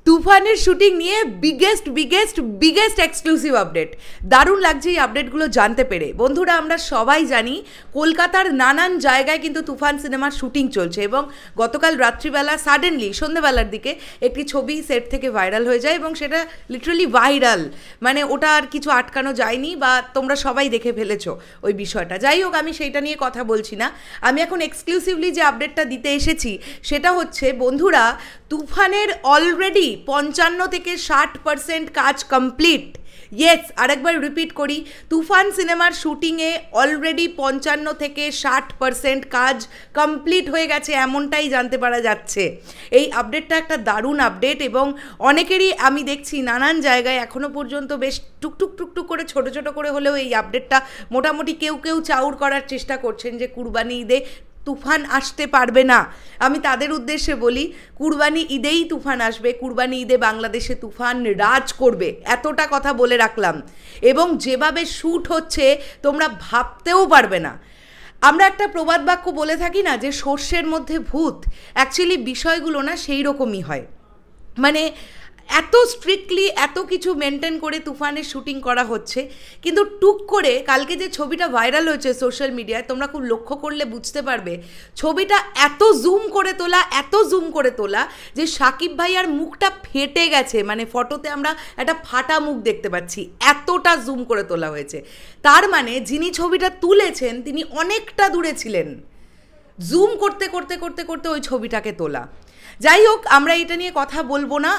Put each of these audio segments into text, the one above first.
তুফানের শুটিং নিয়ে biggest exclusive update. দারুণ লাগছে এই আপডেটগুলো জানতে পেরে। বন্ধুরা, আমরা সবাই জানি কলকাতার নানান জায়গায় কিন্তু তুফান সিনেমার শুটিং চলছে এবং গতকাল রাত্রিবেলা সাডেনলি সন্ধ্যেবেলার দিকে একটি ছবি সেট থেকে ভাইরাল হয়ে যায় এবং সেটা লিটারালি ভাইরাল, মানে ওটা আর কিছু আটকানো যায়নি বা তোমরা সবাই দেখে ফেলেছো ওই বিষয়টা। যাই হোক, আমি সেইটা নিয়ে কথা বলছি না। আমি এখন এক্সক্লুসিভলি যে আপডেটটা দিতে এসেছি সেটা হচ্ছে, বন্ধুরা, তুফানের অলরেডি 55 থেকে 60% কাজ কমপ্লিট। ইয়েস, আরেকবার রিপিট করি, তুফান সিনেমার শুটিংয়ে অলরেডি 55 থেকে 60% কাজ কমপ্লিট হয়ে গেছে, এমনটাই জানতে পারা যাচ্ছে। এই আপডেটটা একটা দারুণ আপডেট এবং অনেকেরই আমি দেখছি নানান জায়গায় এখনও পর্যন্ত বেশ টুকটুক করে ছোট করে হলেও এই আপডেটটা মোটামুটি কেউ চাউর করার চেষ্টা করছেন যে কুরবানি ঈদে তুফান আসতে পারবে না। আমি তাদের উদ্দেশ্যে বলি, কুরবানি ঈদেই তুফান আসবে, কুরবানি ঈদে বাংলাদেশে তুফান রাজ করবে, এতটা কথা বলে রাখলাম। এবং যেভাবে শ্যুট হচ্ছে তোমরা ভাবতেও পারবে না। আমরা একটা প্রবাদ বাক্য বলে থাকি না, যে সর্ষের মধ্যে ভূত, অ্যাকচুয়ালি বিষয়গুলো না সেই রকমই হয়। মানে এত স্ট্রিক্টলি এত কিছু মেনটেন করে তুফানের শুটিং করা হচ্ছে, কিন্তু টুক করে কালকে যে ছবিটা ভাইরাল হয়েছে সোশ্যাল মিডিয়ায়, তোমরা খুব লক্ষ্য করলে বুঝতে পারবে ছবিটা এত জুম করে তোলা যে সাকিব ভাইয়ার মুখটা ফেটে গেছে। মানে ফটোতে আমরা একটা ফাটা মুখ দেখতে পাচ্ছি, এতটা জুম করে তোলা হয়েছে। তার মানে যিনি ছবিটা তুলেছেন তিনি অনেকটা দূরে ছিলেন, জুম করতে ওই ছবিটাকে তোলা। যাই হোক, আমরা এটা নিয়ে কথা বলবো না,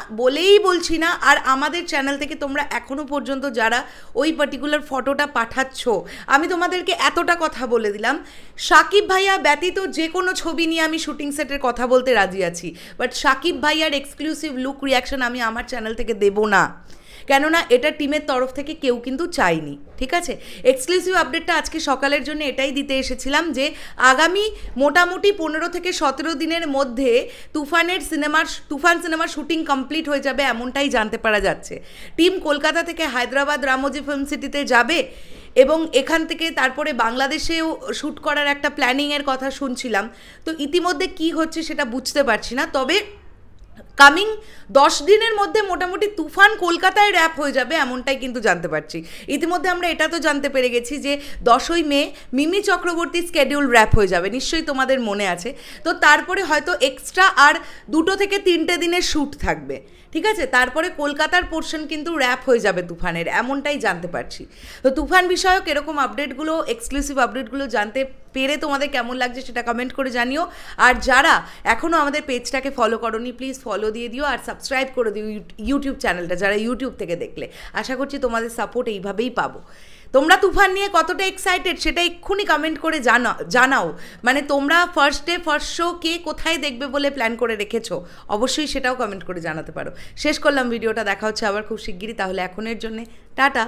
বলছি না। আর আমাদের চ্যানেল থেকে তোমরা এখনও পর্যন্ত যারা ওই পার্টিকুলার ফটোটা পাঠাচ্ছ, আমি তোমাদেরকে এতটা কথা বলে দিলাম, সাকিব ভাইয়া ব্যতীত যে কোনো ছবি নিয়ে আমি শুটিং সেটের কথা বলতে রাজি আছি, বাট সাকিব ভাইয়ার এক্সক্লুসিভ লুক রিয়াকশন আমি আমার চ্যানেল থেকে দেবো না, কেননা এটা টিমের তরফ থেকে কেউ কিন্তু চাইনি। ঠিক আছে, এক্সক্লুসিভ আপডেটটা আজকে সকালের জন্য এটাই দিতে এসেছিলাম যে আগামী মোটামুটি 15 থেকে 17 দিনের মধ্যে তুফান সিনেমার শুটিং কমপ্লিট হয়ে যাবে, এমনটাই জানতে পারা যাচ্ছে। টিম কলকাতা থেকে হায়দ্রাবাদ রামোজি ফিল্ম সিটিতে যাবে এবং এখান থেকে তারপরে বাংলাদেশেও শ্যুট করার একটা প্ল্যানিংয়ের কথা শুনছিলাম। তো ইতিমধ্যে কি হচ্ছে সেটা বুঝতে পারছি না, তবে কামিং 10 দিনের মধ্যে মোটামুটি তুফান কলকাতায় র্যাপ হয়ে যাবে, এমনটাই কিন্তু জানতে পারছি। ইতিমধ্যে আমরা এটা তো জানতে পেরে গেছি যে 10ই মে মিমি চক্রবর্তীর স্কেডিউল র্যাপ হয়ে যাবে, নিশ্চয়ই তোমাদের মনে আছে। তো তারপরে হয়তো এক্সট্রা আর 2 থেকে 3টে দিনের শ্যুট থাকবে। ঠিক আছে, তারপরে কলকাতার পোর্শন কিন্তু র্যাপ হয়ে যাবে তুফানের, এমনটাই জানতে পারছি। তো তুফান বিষয়ক এরকম আপডেটগুলো, এক্সক্লুসিভ আপডেটগুলো জানতে পেরে তোমাদের কেমন লাগছে সেটা কমেন্ট করে জানিও। আর যারা এখনও আমাদের পেজটাকে ফলো করোনি, প্লিজ ফলো দিয়ে দিও আর সাবস্ক্রাইব করে দিও ইউটিউব চ্যানেলটা, যারা ইউটিউব থেকে দেখলে। আশা করছি তোমাদের সাপোর্ট এইভাবেই পাবো। তোমরা তুফান নিয়ে কতটা এক্সাইটেড সেটা এক্ষুনি কমেন্ট করে জানাও। মানে তোমরা ফার্স্ট ডে ফার্স্ট শো কে কোথায় দেখবে বলে প্ল্যান করে রেখেছো, অবশ্যই সেটাও কমেন্ট করে জানাতে পারো। শেষ করলাম ভিডিওটা, দেখা হচ্ছে আবার খুব শিগগিরই। তাহলে এখনের জন্যে টাটা।